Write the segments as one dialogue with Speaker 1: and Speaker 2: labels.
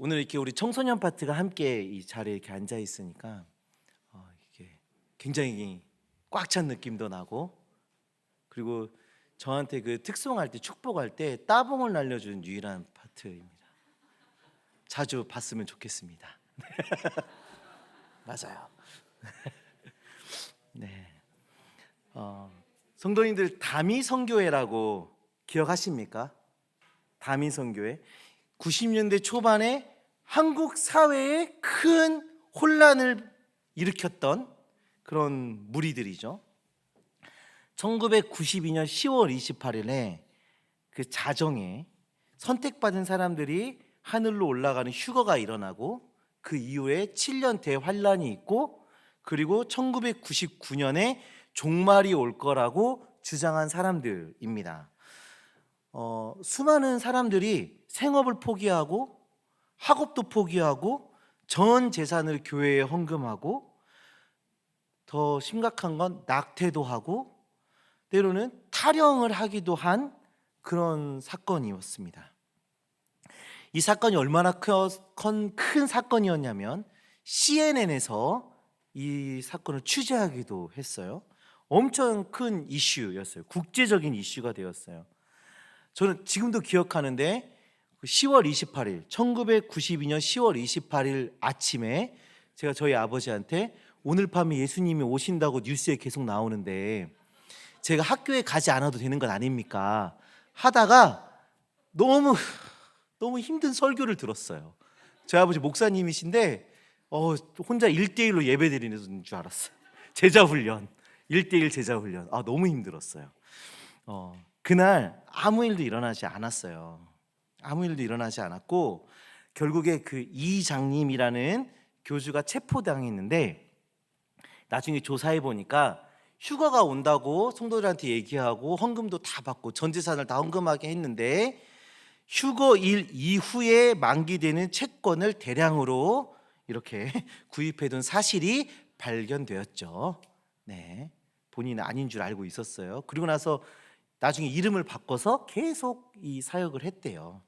Speaker 1: 오늘 이렇게 우리 청소년 파트가 함께 이 자리에 이렇게 앉아 있으니까 이게 굉장히 꽉 찬 느낌도 나고, 그리고 저한테 그 특송할 때 축복할 때 따봉을 날려준 유일한 파트입니다. 자주 봤으면 좋겠습니다. 맞아요. 네. 성도님들 다미성교회라고 기억하십니까? 다미성교회 90년대 초반에 한국 사회에 큰 혼란을 일으켰던 그런 무리들이죠. 1992년 10월 28일에 그 자정에 선택받은 사람들이 하늘로 올라가는 휴거가 일어나고, 그 이후에 7년 대환란이 있고, 그리고 1999년에 종말이 올 거라고 주장한 사람들입니다. 수많은 사람들이 생업을 포기하고 학업도 포기하고 전 재산을 교회에 헌금하고, 더 심각한 건 낙태도 하고 때로는 탈영을 하기도 한 그런 사건이었습니다. 이 사건이 얼마나 큰 사건이었냐면 CNN에서 이 사건을 취재하기도 했어요. 엄청 큰 이슈였어요. 국제적인 이슈가 되었어요. 저는 지금도 기억하는데 10월 28일 1992년 10월 28일 아침에 제가 저희 아버지한테 오늘 밤에 예수님이 오신다고 뉴스에 계속 나오는데 제가 학교에 가지 않아도 되는 건 아닙니까? 하다가 너무 힘든 설교를 들었어요. 저희 아버지 목사님이신데 혼자 1대1로 예배 드리는 줄 알았어요. 제자훈련, 1대1 제자훈련. 너무 힘들었어요. 그날 아무 일도 일어나지 않았어요. 아무 일도 일어나지 않았고, 결국에 그 이장님이라는 교주가 체포당했는데, 나중에 조사해 보니까 휴가가 온다고 성도들한테 얘기하고 헌금도 다 받고 전 재산을 다 헌금하게 했는데, 휴거일 이후에 만기되는 채권을 대량으로 이렇게 구입해둔 사실이 발견되었죠. 네, 본인은 아닌 줄 알고 있었어요. 그리고 나서 나중에 이름을 바꿔서 계속 이 사역을 했대요.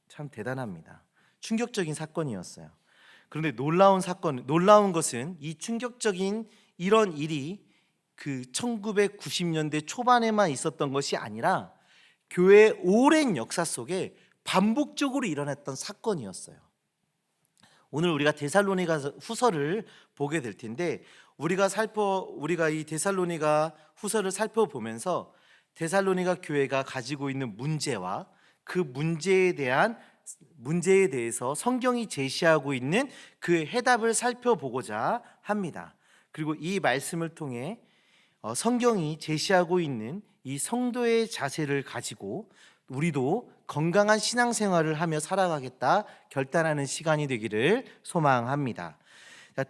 Speaker 1: 참 대단합니다. 충격적인 사건이었어요. 그런데 놀라운 것은 이 충격적인 이런 일이 그 1990년대 초반에만 있었던 것이 아니라 교회의 오랜 역사 속에 반복적으로 일어났던 사건이었어요. 오늘 우리가 데살로니가 후서를 보게 될 텐데, 우리가 이 데살로니가 후서를 살펴보면서 데살로니가 교회가 가지고 있는 문제와 그 문제에 대해서 성경이 제시하고 있는 그 해답을 살펴보고자 합니다. 그리고 이 말씀을 통해 성경이 제시하고 있는 이 성도의 자세를 가지고 우리도 건강한 신앙생활을 하며 살아가겠다 결단하는 시간이 되기를 소망합니다.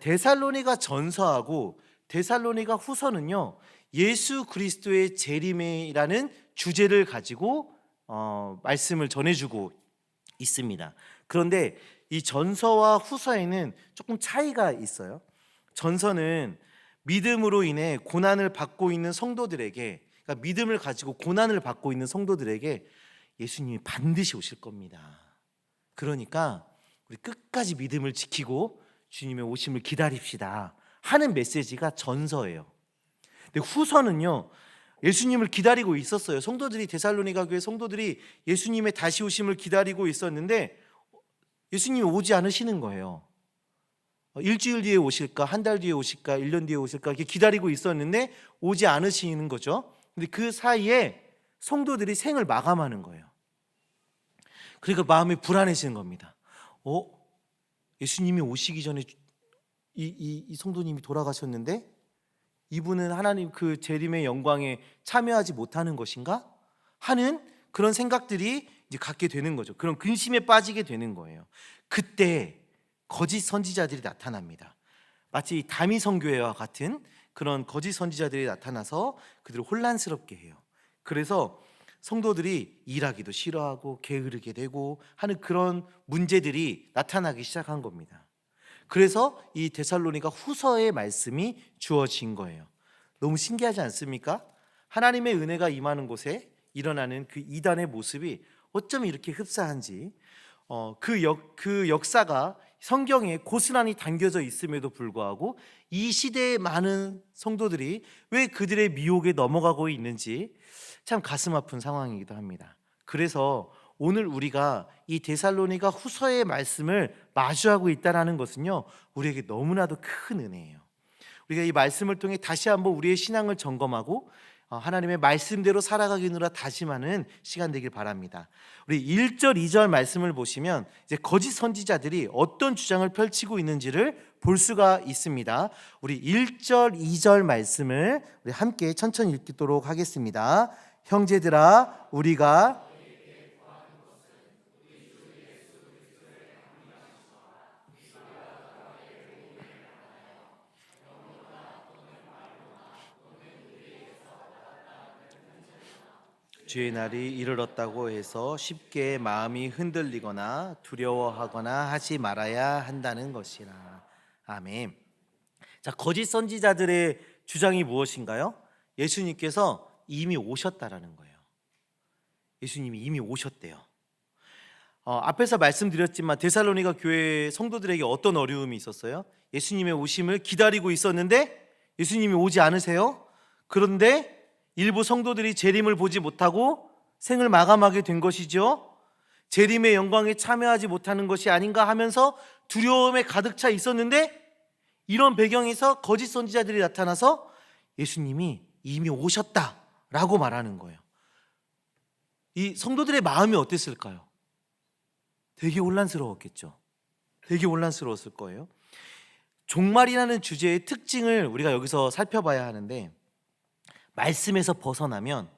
Speaker 1: 데살로니가 전서하고 데살로니가 후서는요, 예수 그리스도의 재림이라는 주제를 가지고 말씀을 전해주고 있습니다. 그런데 이 전서와 후서에는 조금 차이가 있어요. 전서는 믿음으로 인해 고난을 받고 있는 성도들에게, 그러니까 믿음을 가지고 고난을 받고 있는 성도들에게 예수님이 반드시 오실 겁니다. 그러니까 우리 끝까지 믿음을 지키고 주님의 오심을 기다립시다 하는 메시지가 전서예요. 근데 후서는요, 예수님을 기다리고 있었어요. 데살로니가 교회 성도들이 예수님의 다시 오심을 기다리고 있었는데 예수님이 오지 않으시는 거예요. 일주일 뒤에 오실까, 한 달 뒤에 오실까, 1년 뒤에 오실까 이렇게 기다리고 있었는데 오지 않으시는 거죠. 근데 그 사이에 성도들이 생을 마감하는 거예요. 그러니까 마음이 불안해지는 겁니다. 예수님이 오시기 전에 이 성도님이 돌아가셨는데 이분은 하나님 그 재림의 영광에 참여하지 못하는 것인가 하는 그런 생각들이 이제 갖게 되는 거죠. 그런 근심에 빠지게 되는 거예요. 그때 거짓 선지자들이 나타납니다. 마치 다미성교회와 같은 그런 거짓 선지자들이 나타나서 그들을 혼란스럽게 해요. 그래서 성도들이 일하기도 싫어하고 게으르게 되고 하는 그런 문제들이 나타나기 시작한 겁니다. 그래서 이 데살로니가 후서의 말씀이 주어진 거예요. 너무 신기하지 않습니까? 하나님의 은혜가 임하는 곳에 일어나는 그 이단의 모습이 어쩜 이렇게 흡사한지, 그 역사가 성경에 고스란히 담겨져 있음에도 불구하고 이 시대의 많은 성도들이 왜 그들의 미혹에 넘어가고 있는지 참 가슴 아픈 상황이기도 합니다. 그래서 오늘 우리가 이 데살로니가 후서의 말씀을 마주하고 있다는 것은요, 우리에게 너무나도 큰 은혜예요. 우리가 이 말씀을 통해 다시 한번 우리의 신앙을 점검하고 하나님의 말씀대로 살아가기느라 다짐하는 시간 되길 바랍니다. 우리 1절, 2절 말씀을 보시면 이제 거짓 선지자들이 어떤 주장을 펼치고 있는지를 볼 수가 있습니다. 우리 1절, 2절 말씀을 우리 함께 천천히 읽도록 하겠습니다. 형제들아, 우리가 주의 날이 이르렀다고 해서 쉽게 마음이 흔들리거나 두려워하거나 하지 말아야 한다는 것이라. 아멘. 자, 거짓 선지자들의 주장이 무엇인가요? 예수님께서 이미 오셨다라는 거예요. 예수님이 이미 오셨대요. 앞에서 말씀드렸지만 데살로니가 교회 성도들에게 어떤 어려움이 있었어요? 예수님의 오심을 기다리고 있었는데 예수님이 오지 않으세요? 그런데 일부 성도들이 재림을 보지 못하고 생을 마감하게 된 것이죠. 재림의 영광에 참여하지 못하는 것이 아닌가 하면서 두려움에 가득 차 있었는데, 이런 배경에서 거짓 선지자들이 나타나서 예수님이 이미 오셨다라고 말하는 거예요. 이 성도들의 마음이 어땠을까요? 되게 혼란스러웠겠죠. 되게 혼란스러웠을 거예요. 종말이라는 주제의 특징을 우리가 여기서 살펴봐야 하는데, 말씀에서 벗어나면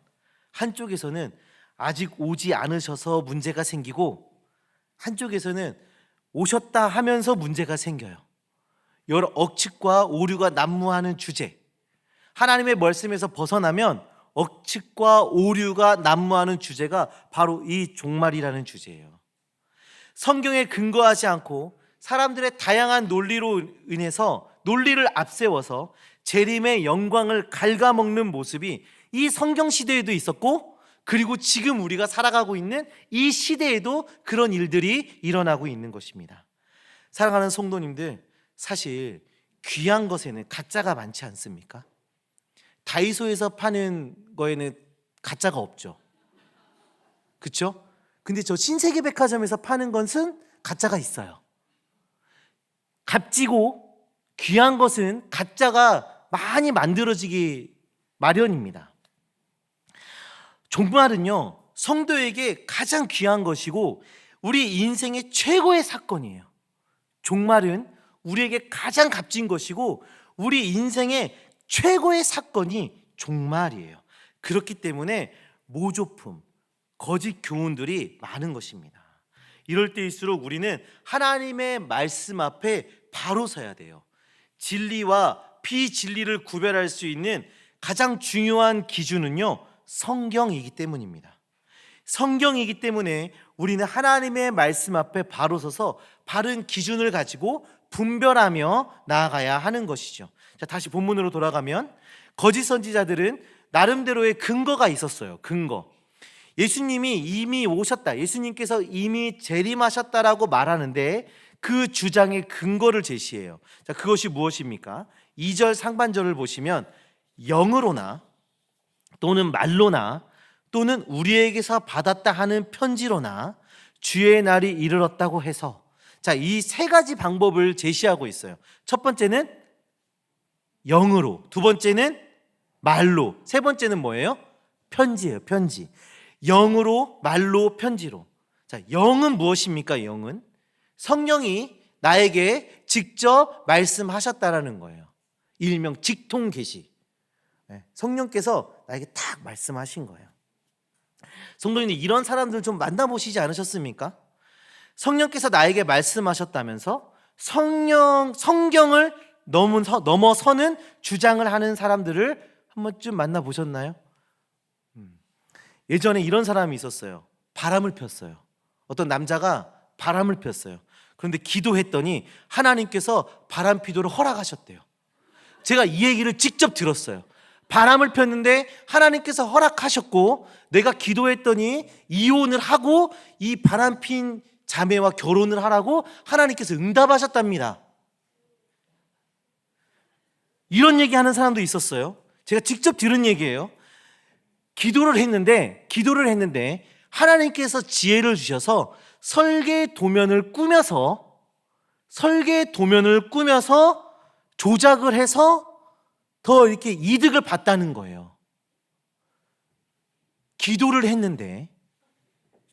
Speaker 1: 한쪽에서는 아직 오지 않으셔서 문제가 생기고, 한쪽에서는 오셨다 하면서 문제가 생겨요. 여러 억측과 오류가 난무하는 주제. 하나님의 말씀에서 벗어나면 억측과 오류가 난무하는 주제가 바로 이 종말이라는 주제예요. 성경에 근거하지 않고 사람들의 다양한 논리로 인해서, 논리를 앞세워서 재림의 영광을 갉아먹는 모습이 이 성경 시대에도 있었고, 그리고 지금 우리가 살아가고 있는 이 시대에도 그런 일들이 일어나고 있는 것입니다. 사랑하는 성도님들, 사실 귀한 것에는 가짜가 많지 않습니까? 다이소에서 파는 거에는 가짜가 없죠. 그렇죠? 근데 저 신세계백화점에서 파는 것은 가짜가 있어요. 값지고 귀한 것은 가짜가 많이 만들어지기 마련입니다. 종말은요, 성도에게 가장 귀한 것이고 우리 인생의 최고의 사건이에요. 종말은 우리에게 가장 값진 것이고 우리 인생의 최고의 사건이 종말이에요. 그렇기 때문에 모조품, 거짓 교훈들이 많은 것입니다. 이럴 때일수록 우리는 하나님의 말씀 앞에 바로 서야 돼요. 진리와 비진리를 구별할 수 있는 가장 중요한 기준은요, 성경이기 때문입니다. 성경이기 때문에 우리는 하나님의 말씀 앞에 바로 서서 바른 기준을 가지고 분별하며 나아가야 하는 것이죠. 자, 다시 본문으로 돌아가면 거짓 선지자들은 나름대로의 근거가 있었어요. 근거. 예수님이 이미 오셨다, 예수님께서 이미 재림하셨다라고 말하는데 그 주장의 근거를 제시해요. 자, 그것이 무엇입니까? 2절 상반절을 보시면 영으로나 또는 말로나 또는 우리에게서 받았다 하는 편지로나 주의 날이 이르렀다고 해서, 자, 이 세 가지 방법을 제시하고 있어요. 첫 번째는 영으로, 두 번째는 말로, 세 번째는 뭐예요? 편지예요. 편지. 영으로, 말로, 편지로. 자, 영은 무엇입니까? 영은 성령이 나에게 직접 말씀하셨다라는 거예요. 일명 직통 계시. 성령께서 나에게 딱 말씀하신 거예요. 성도님들, 이런 사람들 좀 만나보시지 않으셨습니까? 성령께서 나에게 말씀하셨다면서 성경을 넘어서는 주장을 하는 사람들을 한 번쯤 만나보셨나요? 예전에 이런 사람이 있었어요. 바람을 폈어요. 어떤 남자가 바람을 폈어요. 그런데 기도했더니 하나님께서 바람 피도를 허락하셨대요. 제가 이 얘기를 직접 들었어요. 바람을 폈는데 하나님께서 허락하셨고, 내가 기도했더니 이혼을 하고 이 바람 핀 자매와 결혼을 하라고 하나님께서 응답하셨답니다. 이런 얘기하는 사람도 있었어요. 제가 직접 들은 얘기예요. 기도를 했는데 하나님께서 지혜를 주셔서 설계 도면을 꾸며서 조작을 해서 더 이렇게 이득을 봤다는 거예요. 기도를 했는데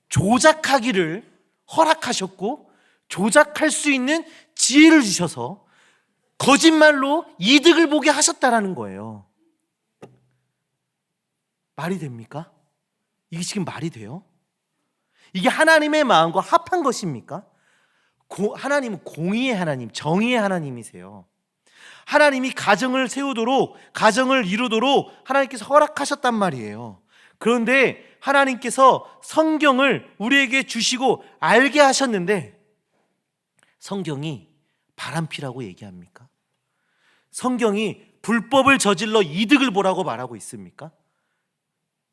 Speaker 1: 조작하기를 허락하셨고 조작할 수 있는 지혜를 주셔서 거짓말로 이득을 보게 하셨다라는 거예요. 말이 됩니까? 이게 지금 말이 돼요? 이게 하나님의 마음과 합한 것입니까? 하나님은 공의의 하나님, 정의의 하나님이세요. 하나님이 가정을 세우도록, 가정을 이루도록 하나님께서 허락하셨단 말이에요. 그런데 하나님께서 성경을 우리에게 주시고 알게 하셨는데 성경이 바람피라고 얘기합니까? 성경이 불법을 저질러 이득을 보라고 말하고 있습니까?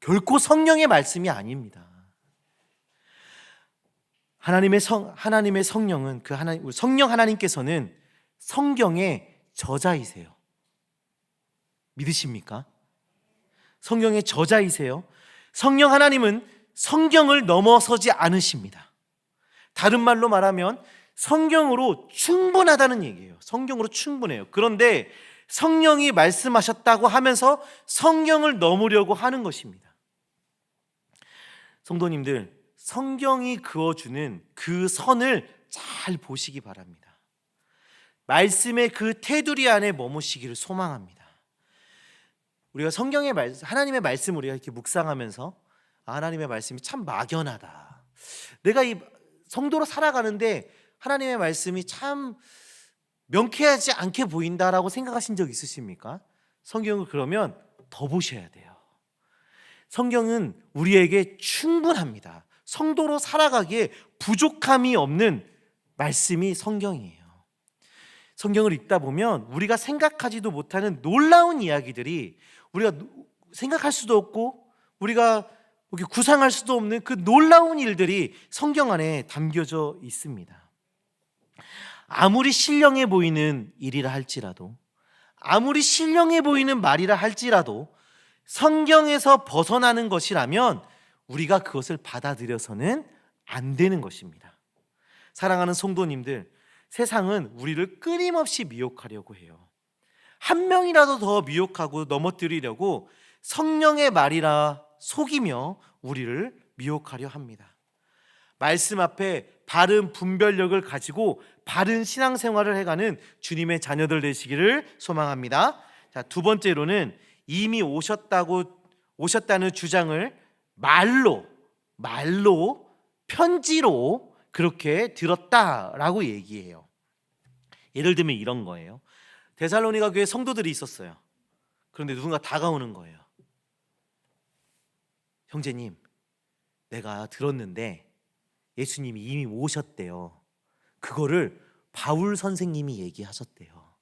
Speaker 1: 결코 성령의 말씀이 아닙니다. 하나님의 성령은 성령 하나님께서는 성경의 저자이세요. 믿으십니까? 성경의 저자이세요. 성령 하나님은 성경을 넘어서지 않으십니다. 다른 말로 말하면 성경으로 충분하다는 얘기예요. 성경으로 충분해요. 그런데 성령이 말씀하셨다고 하면서 성경을 넘으려고 하는 것입니다. 성도님들, 성경이 그어주는 그 선을 잘 보시기 바랍니다. 말씀의 그 테두리 안에 머무시기를 소망합니다. 우리가 성경의 말씀, 하나님의 말씀을 우리가 이렇게 묵상하면서 하나님의 말씀이 참 막연하다. 내가 이 성도로 살아가는데 하나님의 말씀이 참 명쾌하지 않게 보인다라고 생각하신 적 있으십니까? 성경을 그러면 더 보셔야 돼요. 성경은 우리에게 충분합니다. 성도로 살아가기에 부족함이 없는 말씀이 성경이에요. 성경을 읽다 보면 우리가 생각하지도 못하는 놀라운 이야기들이 우리가 생각할 수도 없고 우리가 구상할 수도 없는 그 놀라운 일들이 성경 안에 담겨져 있습니다. 아무리 신령해 보이는 일이라 할지라도, 아무리 신령해 보이는 말이라 할지라도 성경에서 벗어나는 것이라면 우리가 그것을 받아들여서는 안 되는 것입니다. 사랑하는 성도님들, 세상은 우리를 끊임없이 미혹하려고 해요. 한 명이라도 더 미혹하고 넘어뜨리려고 성령의 말이라 속이며 우리를 미혹하려 합니다. 말씀 앞에 바른 분별력을 가지고 바른 신앙생활을 해가는 주님의 자녀들 되시기를 소망합니다. 자, 두 번째로는 이미 오셨다는 주장을 말로 편지로 그렇게 들었다라고 얘기해요. 예를 들면 이런 거예요. 데살로니가 교회 성도들이 있었어요. 그런데 누군가 다가오는 거예요. 형제님, 내가 들었는데 예수님이 이미 오셨대요. 그거를 바울 선생님이 얘기하셨대요.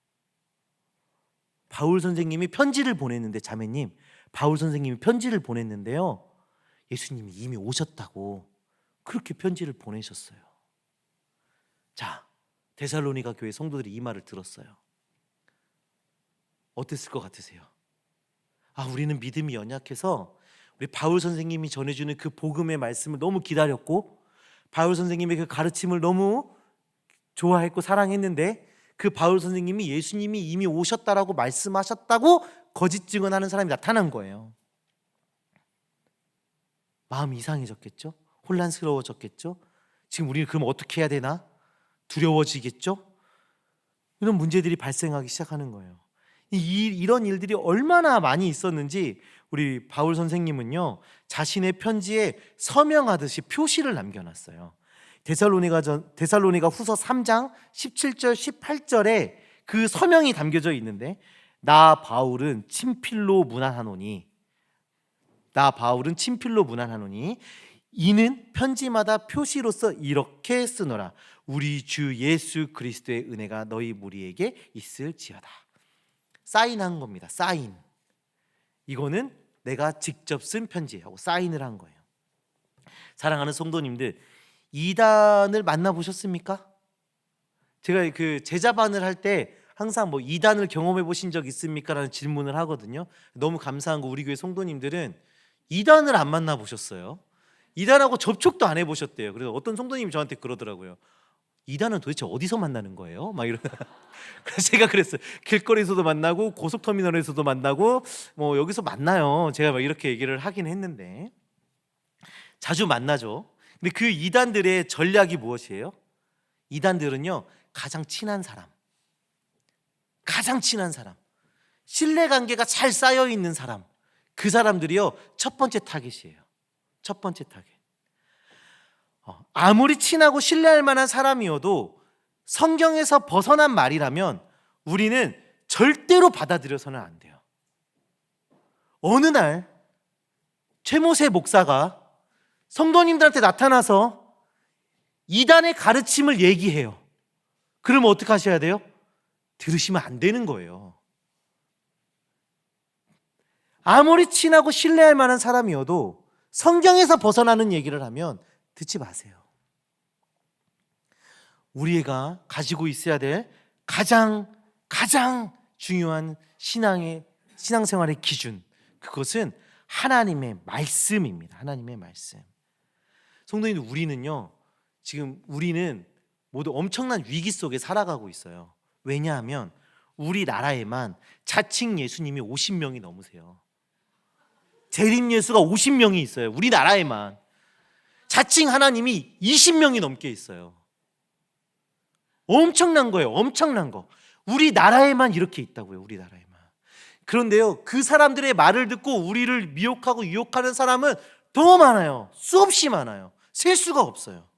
Speaker 1: 바울 선생님이 편지를 보냈는데, 자매님, 바울 선생님이 편지를 보냈는데요, 예수님이 이미 오셨다고 그렇게 편지를 보내셨어요. 자, 데살로니가 교회 성도들이 이 말을 들었어요. 어땠을 것 같으세요? 우리는 믿음이 연약해서 우리 바울 선생님이 전해주는 그 복음의 말씀을 너무 기다렸고 바울 선생님의 그 가르침을 너무 좋아했고 사랑했는데 그 바울 선생님이 예수님이 이미 오셨다라고 말씀하셨다고 거짓 증언하는 사람이 나타난 거예요. 마음이 이상해졌겠죠? 혼란스러워졌겠죠? 지금 우리는 그럼 어떻게 해야 되나? 두려워지겠죠? 이런 문제들이 발생하기 시작하는 거예요. 이런 일들이 얼마나 많이 있었는지 우리 바울 선생님은요, 자신의 편지에 서명하듯이 표시를 남겨놨어요. 데살로니가 후서 3장 17절 18절에 그 서명이 담겨져 있는데, 나 바울은 친필로 문안하노니 이는 편지마다 표시로서 이렇게 쓰노라. 우리 주 예수 그리스도의 은혜가 너희 무리에게 있을지어다. 사인한 겁니다. 사인. 이거는 내가 직접 쓴 편지하고 사인을 한 거예요. 사랑하는 성도님들, 이단을 만나보셨습니까? 제가 그 제자반을 할 때 항상 뭐 이단을 경험해 보신 적 있습니까? 라는 질문을 하거든요. 너무 감사한 거 우리 교회 성도님들은 이단을 안 만나보셨어요. 이단하고 접촉도 안 해보셨대요. 그래서 어떤 성도님이 저한테 그러더라고요. 이단은 도대체 어디서 만나는 거예요? 막 이런. 그래서 제가 그랬어요. 길거리에서도 만나고 고속터미널에서도 만나고 뭐 여기서 만나요. 제가 막 이렇게 얘기를 하긴 했는데 자주 만나죠. 근데 그 이단들의 전략이 무엇이에요? 이단들은요, 가장 친한 사람, 신뢰관계가 잘 쌓여 있는 사람, 그 사람들이요 첫 번째 타겟이에요. 첫 번째 타겟. 아무리 친하고 신뢰할 만한 사람이어도 성경에서 벗어난 말이라면 우리는 절대로 받아들여서는 안 돼요. 어느 날 최모세 목사가 성도님들한테 나타나서 이단의 가르침을 얘기해요. 그러면 어떻게 하셔야 돼요? 들으시면 안 되는 거예요. 아무리 친하고 신뢰할 만한 사람이어도 성경에서 벗어나는 얘기를 하면 듣지 마세요. 우리가 가지고 있어야 될 가장 중요한 신앙생활의 기준, 그것은 하나님의 말씀입니다. 하나님의 말씀. 성도님들, 우리는 모두 엄청난 위기 속에 살아가고 있어요. 왜냐하면 우리나라에만 자칭 예수님이 50명이 넘으세요. 재림 예수가 50명이 있어요. 우리나라에만. 자칭 하나님이 20명이 넘게 있어요. 엄청난 거예요. 엄청난 거. 우리나라에만 이렇게 있다고요. 우리나라에만. 그런데요, 그 사람들의 말을 듣고 우리를 미혹하고 유혹하는 사람은 더 많아요. 수없이 많아요. 셀 수가 없어요.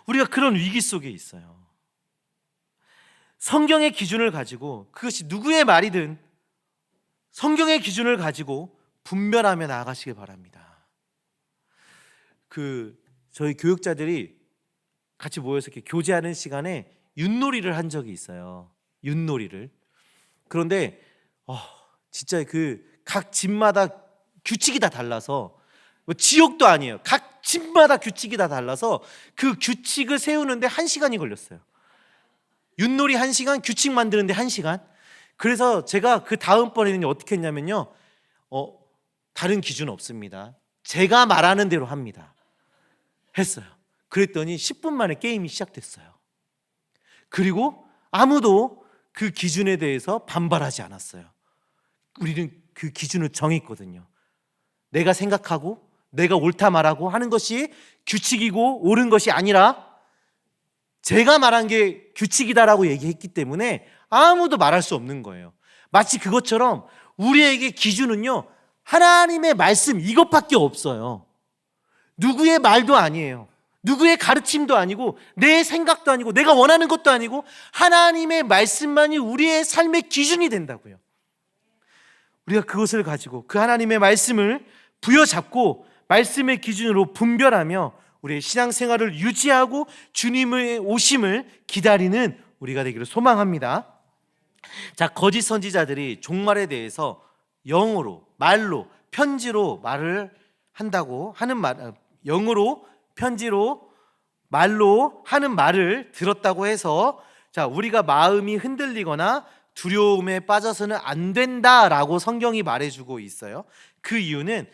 Speaker 1: 우리가 그런 위기 속에 있어요. 성경의 기준을 가지고, 그것이 누구의 말이든 성경의 기준을 가지고 분별하며 나아가시길 바랍니다. 저희 교육자들이 같이 모여서 이렇게 교제하는 시간에 윷놀이를 한 적이 있어요. 윷놀이를. 그런데 진짜 각 집마다 규칙이 다 달라서, 뭐 지옥도 아니에요. 각 집마다 규칙이 다 달라서 그 규칙을 세우는데 1시간이 걸렸어요. 윷놀이 1시간, 규칙 만드는데 1시간. 그래서 제가 그 다음번에는 어떻게 했냐면요, 다른 기준 없습니다. 제가 말하는 대로 합니다. 했어요. 그랬더니 10분 만에 게임이 시작됐어요. 그리고 아무도 그 기준에 대해서 반발하지 않았어요. 우리는 그 기준을 정했거든요. 내가 생각하고 내가 옳다 말하고 하는 것이 규칙이고 옳은 것이 아니라 제가 말한 게 규칙이다라고 얘기했기 때문에 아무도 말할 수 없는 거예요. 마치 그것처럼 우리에게 기준은요, 하나님의 말씀 이것밖에 없어요. 누구의 말도 아니에요. 누구의 가르침도 아니고 내 생각도 아니고 내가 원하는 것도 아니고 하나님의 말씀만이 우리의 삶의 기준이 된다고요. 우리가 그것을 가지고 그 하나님의 말씀을 부여잡고 말씀의 기준으로 분별하며 우리의 신앙생활을 유지하고 주님의 오심을 기다리는 우리가 되기를 소망합니다. 자, 거짓 선지자들이 종말에 대해서 영어로, 말로, 편지로 말을 한다고 하는 영어로, 편지로, 말로 하는 말을 들었다고 해서, 자, 우리가 마음이 흔들리거나 두려움에 빠져서는 안 된다라고 성경이 말해주고 있어요. 그 이유는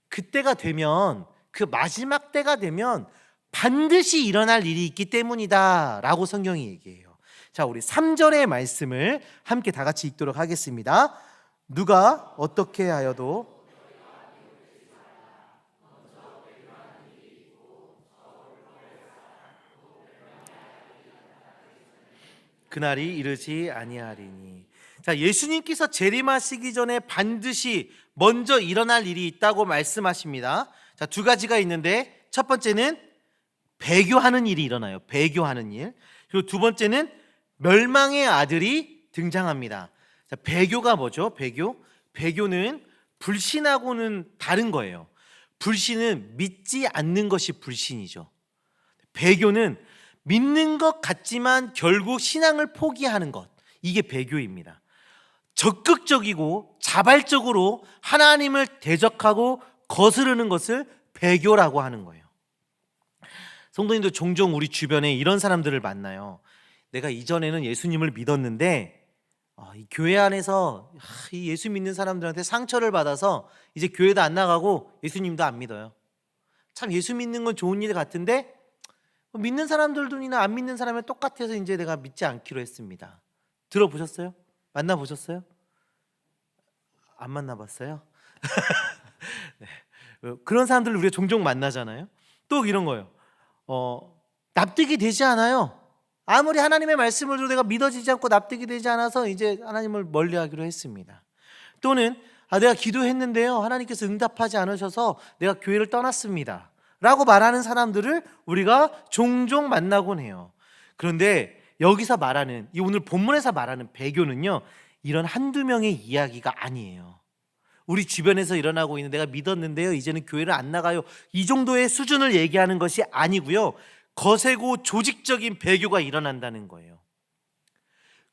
Speaker 1: 그때가 되면, 그 마지막 때가 되면 반드시 일어날 일이 있기 때문이다 라고 성경이 얘기해요. 자, 우리 3절의 말씀을 함께 다 같이 읽도록 하겠습니다. 누가 어떻게 하여도 그날이 이르지 아니하리니. 자, 예수님께서 재림하시기 전에 반드시 먼저 일어날 일이 있다고 말씀하십니다. 자, 2가지가 있는데, 첫 번째는 배교하는 일이 일어나요. 배교하는 일. 그리고 두 번째는 멸망의 아들이 등장합니다. 자, 배교가 뭐죠? 배교는 불신하고는 다른 거예요. 불신은 믿지 않는 것이 불신이죠. 배교는 믿는 것 같지만 결국 신앙을 포기하는 것, 이게 배교입니다. 적극적이고 자발적으로 하나님을 대적하고 거스르는 것을 배교라고 하는 거예요. 성도님도 종종 우리 주변에 이런 사람들을 만나요. 내가 이전에는 예수님을 믿었는데 이 교회 안에서 이 예수 믿는 사람들한테 상처를 받아서 이제 교회도 안 나가고 예수님도 안 믿어요. 참 예수 믿는 건 좋은 일 같은데 믿는 사람들이나 안 믿는 사람이 똑같아서 이제 내가 믿지 않기로 했습니다. 들어보셨어요? 만나보셨어요? 안 만나봤어요? 네. 그런 사람들을 우리가 종종 만나잖아요. 또 이런 거예요. 납득이 되지 않아요. 아무리 하나님의 말씀을 들어도 내가 믿어지지 않고 납득이 되지 않아서 이제 하나님을 멀리하기로 했습니다. 또는 내가 기도했는데요, 하나님께서 응답하지 않으셔서 내가 교회를 떠났습니다 라고 말하는 사람들을 우리가 종종 만나곤 해요. 그런데 여기서 말하는, 이 오늘 본문에서 말하는 배교는요, 이런 한두 명의 이야기가 아니에요. 우리 주변에서 일어나고 있는, 내가 믿었는데요 이제는 교회를 안 나가요, 이 정도의 수준을 얘기하는 것이 아니고요, 거세고 조직적인 배교가 일어난다는 거예요.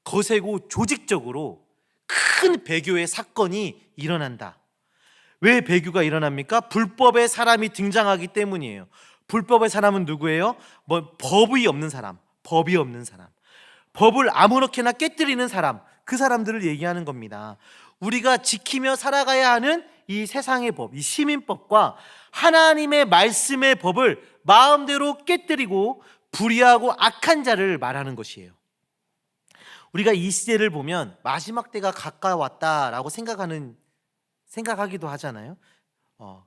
Speaker 1: 거세고 조직적으로 큰 배교의 사건이 일어난다. 왜 배교가 일어납니까? 불법의 사람이 등장하기 때문이에요. 불법의 사람은 누구예요? 법이 없는 사람, 법이 없는 사람, 법을 아무렇게나 깨뜨리는 사람, 그 사람들을 얘기하는 겁니다. 우리가 지키며 살아가야 하는 이 세상의 법, 이 시민법과 하나님의 말씀의 법을 마음대로 깨뜨리고 불의하고 악한 자를 말하는 것이에요. 우리가 이 시대를 보면 마지막 때가 가까웠다라고 생각하기도 하잖아요.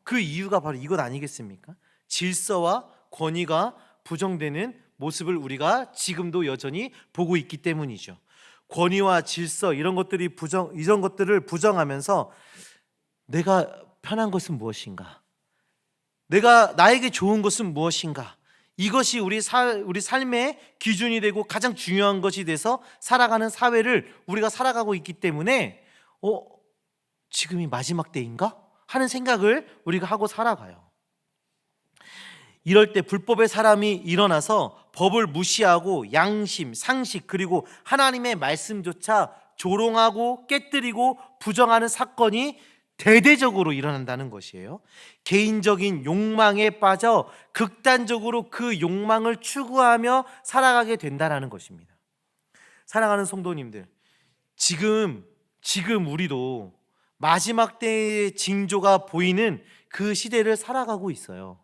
Speaker 1: 그 이유가 바로 이것 아니겠습니까? 질서와 권위가 부정되는 모습을 우리가 지금도 여전히 보고 있기 때문이죠. 권위와 질서 이런 것들을 부정하면서 내가 편한 것은 무엇인가? 나에게 좋은 것은 무엇인가? 이것이 우리 삶의 기준이 되고 가장 중요한 것이 돼서 살아가는 사회를 우리가 살아가고 있기 때문에 지금이 마지막 때인가? 하는 생각을 우리가 하고 살아가요. 이럴 때 불법의 사람이 일어나서 법을 무시하고 양심, 상식 그리고 하나님의 말씀조차 조롱하고 깨뜨리고 부정하는 사건이 대대적으로 일어난다는 것이에요. 개인적인 욕망에 빠져 극단적으로 그 욕망을 추구하며 살아가게 된다는 것입니다. 사랑하는 성도님들, 지금 우리도 마지막 때의 징조가 보이는 그 시대를 살아가고 있어요.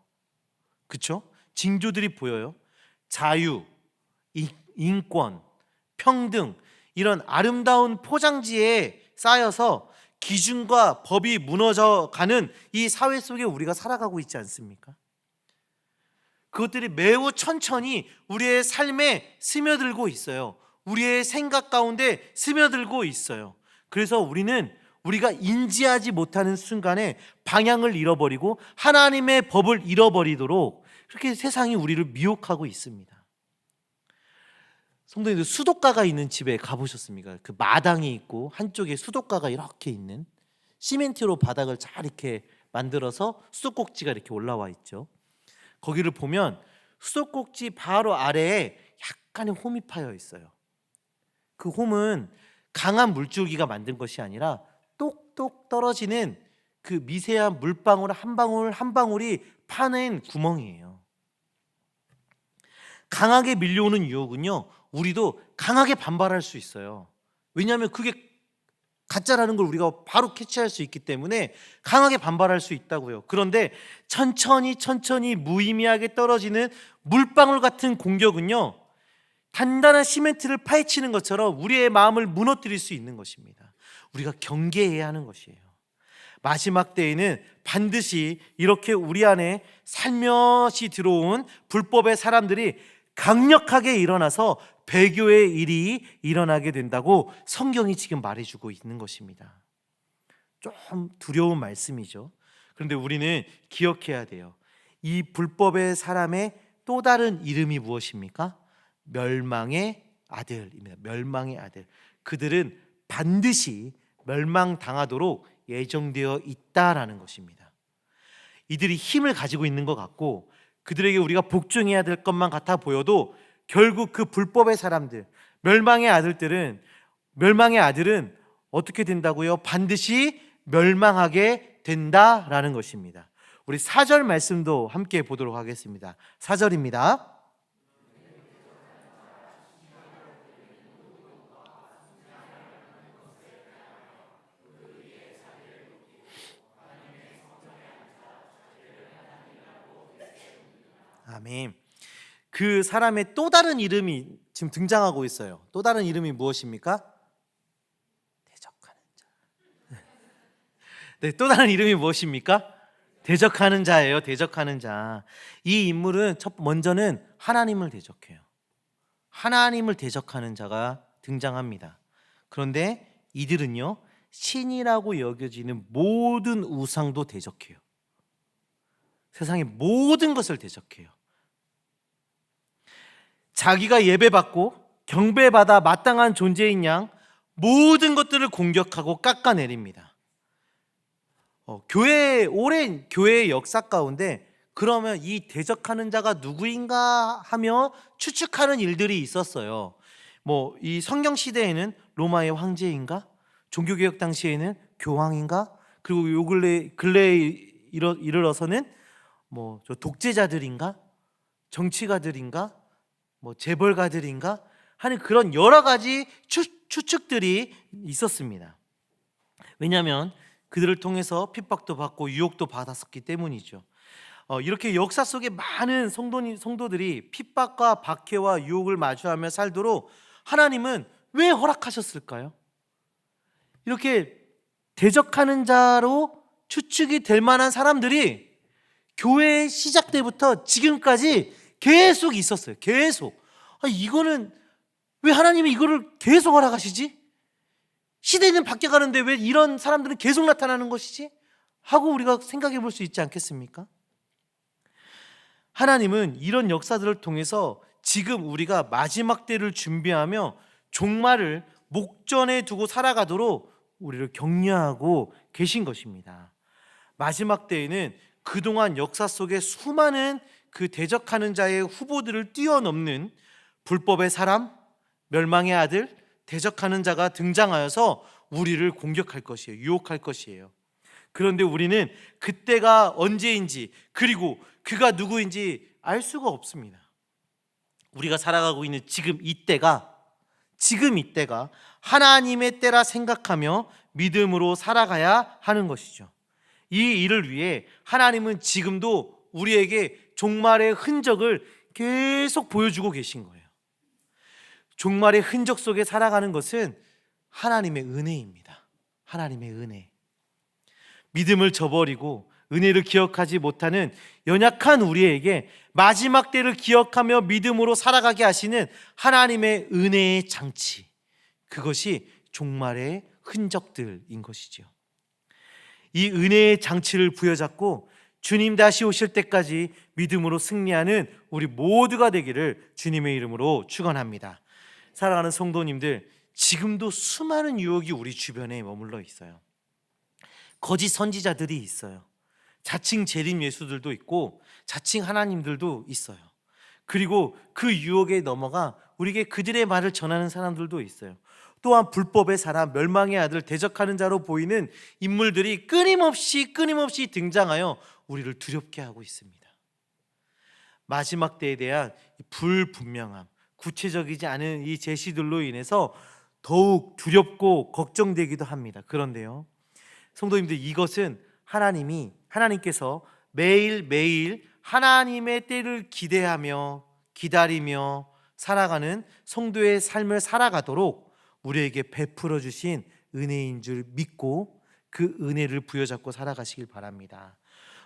Speaker 1: 그렇죠? 징조들이 보여요. 자유, 인권, 평등 이런 아름다운 포장지에 쌓여서 기준과 법이 무너져가는 이 사회 속에 우리가 살아가고 있지 않습니까? 그것들이 매우 천천히 우리의 삶에 스며들고 있어요. 우리의 생각 가운데 스며들고 있어요. 그래서 우리가 인지하지 못하는 순간에 방향을 잃어버리고 하나님의 법을 잃어버리도록 그렇게 세상이 우리를 미혹하고 있습니다. 성도님들, 수도가가 있는 집에 가보셨습니까? 그 마당이 있고 한쪽에 수도가가 이렇게 있는, 시멘트로 바닥을 잘 이렇게 만들어서 수도꼭지가 이렇게 올라와 있죠. 거기를 보면 수도꼭지 바로 아래에 약간의 홈이 파여 있어요. 그 홈은 강한 물줄기가 만든 것이 아니라 똑똑 떨어지는 그 미세한 물방울 한 방울 한 방울이 파낸 구멍이에요. 강하게 밀려오는 유혹은요, 우리도 강하게 반발할 수 있어요. 왜냐하면 그게 가짜라는 걸 우리가 바로 캐치할 수 있기 때문에 강하게 반발할 수 있다고요. 그런데 천천히 무의미하게 떨어지는 물방울 같은 공격은요, 단단한 시멘트를 파헤치는 것처럼 우리의 마음을 무너뜨릴 수 있는 것입니다. 우리가 경계해야 하는 것이에요. 마지막 때에는 반드시 이렇게 우리 안에 살며시 들어온 불법의 사람들이 강력하게 일어나서 배교의 일이 일어나게 된다고 성경이 지금 말해주고 있는 것입니다. 좀 두려운 말씀이죠. 그런데 우리는 기억해야 돼요. 이 불법의 사람의 또 다른 이름이 무엇입니까? 멸망의 아들입니다. 멸망의 아들. 그들은 반드시 멸망당하도록 예정되어 있다라는 것입니다. 이들이 힘을 가지고 있는 것 같고 그들에게 우리가 복종해야 될 것만 같아 보여도 결국 그 불법의 사람들, 멸망의 아들은 어떻게 된다고요? 반드시 멸망하게 된다라는 것입니다. 우리 4절 말씀도 함께 보도록 하겠습니다. 4절입니다. 아멘. 그 사람의 또 다른 이름이 지금 등장하고 있어요. 또 다른 이름이 무엇입니까? 대적하는 자. 네, 또 다른 이름이 무엇입니까? 대적하는 자예요. 대적하는 자. 이 인물은 먼저는 하나님을 대적해요. 하나님을 대적하는 자가 등장합니다. 그런데 이들은요, 신이라고 여겨지는 모든 우상도 대적해요. 세상의 모든 것을 대적해요. 자기가 예배받고 경배받아 마땅한 존재인 양 모든 것들을 공격하고 깎아내립니다. 오랜 교회의 역사 가운데 그러면 이 대적하는 자가 누구인가 하며 추측하는 일들이 있었어요. 이 성경 시대에는 로마의 황제인가? 종교개혁 당시에는 교황인가? 그리고 요 근래에 이르러서는 저 독재자들인가? 정치가들인가? 재벌가들인가? 하는 그런 여러 가지 추측들이 있었습니다. 왜냐하면 그들을 통해서 핍박도 받고 유혹도 받았었기 때문이죠. 이렇게 역사 속에 많은 성도들이 핍박과 박해와 유혹을 마주하며 살도록 하나님은 왜 허락하셨을까요? 이렇게 대적하는 자로 추측이 될 만한 사람들이 교회 시작 때부터 지금까지 계속 있었어요. 계속. 이거는 왜 하나님이 이거를 계속 허락하시지? 시대는 바뀌어가는데 왜 이런 사람들은 계속 나타나는 것이지? 하고 우리가 생각해 볼 수 있지 않겠습니까? 하나님은 이런 역사들을 통해서 지금 우리가 마지막 때를 준비하며 종말을 목전에 두고 살아가도록 우리를 격려하고 계신 것입니다. 마지막 때에는 그동안 역사 속에 수많은 그 대적하는 자의 후보들을 뛰어넘는 불법의 사람, 멸망의 아들, 대적하는 자가 등장하여서 우리를 공격할 것이에요. 유혹할 것이에요. 그런데 우리는 그때가 언제인지 그리고 그가 누구인지 알 수가 없습니다. 우리가 살아가고 있는 지금 이때가 하나님의 때라 생각하며 믿음으로 살아가야 하는 것이죠. 이 일을 위해 하나님은 지금도 우리에게 종말의 흔적을 계속 보여주고 계신 거예요. 종말의 흔적 속에 살아가는 것은 하나님의 은혜입니다. 하나님의 은혜. 믿음을 저버리고 은혜를 기억하지 못하는 연약한 우리에게 마지막 때를 기억하며 믿음으로 살아가게 하시는 하나님의 은혜의 장치, 그것이 종말의 흔적들인 것이죠. 이 은혜의 장치를 부여잡고 주님 다시 오실 때까지 믿음으로 승리하는 우리 모두가 되기를 주님의 이름으로 축원합니다. 사랑하는 성도님들, 지금도 수많은 유혹이 우리 주변에 머물러 있어요. 거짓 선지자들이 있어요. 자칭 재림 예수들도 있고 자칭 하나님들도 있어요. 그리고 그 유혹에 넘어가 우리에게 그들의 말을 전하는 사람들도 있어요. 또한 불법의 사람, 멸망의 아들, 대적하는 자로 보이는 인물들이 끊임없이 등장하여 우리를 두렵게 하고 있습니다. 마지막 때에 대한 불분명함, 구체적이지 않은 이 제시들로 인해서 더욱 두렵고 걱정되기도 합니다. 그런데요, 성도님들, 이것은 하나님께서 매일매일 하나님의 때를 기대하며 기다리며 살아가는 성도의 삶을 살아가도록 우리에게 베풀어 주신 은혜인 줄 믿고 그 은혜를 부여잡고 살아가시길 바랍니다.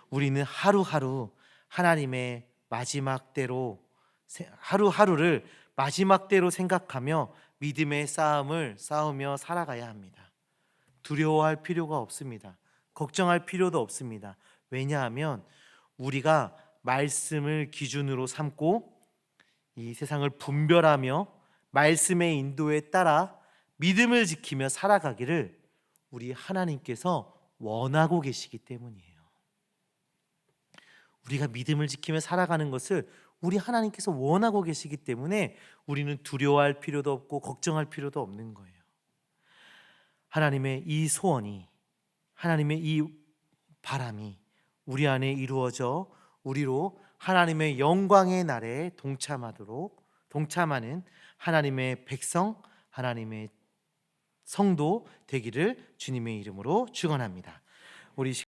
Speaker 1: 우리는 하루하루 하나님의 마지막 때로, 하루하루를 마지막 때로 생각하며 믿음의 싸움을 싸우며 살아가야 합니다. 두려워할 필요가 없습니다. 걱정할 필요도 없습니다. 왜냐하면 우리가 말씀을 기준으로 삼고 이 세상을 분별하며 말씀의 인도에 따라 믿음을 지키며 살아가기를 우리 하나님께서 원하고 계시기 때문이에요. 우리가 믿음을 지키며 살아가는 것을 우리 하나님께서 원하고 계시기 때문에 우리는 두려워할 필요도 없고 걱정할 필요도 없는 거예요. 하나님의 이 소원이, 하나님의 이 바람이 우리 안에 이루어져 우리로 하나님의 영광의 날에 동참하는 하나님의 백성, 하나님의 성도 되기를 주님의 이름으로 축원합니다. 우리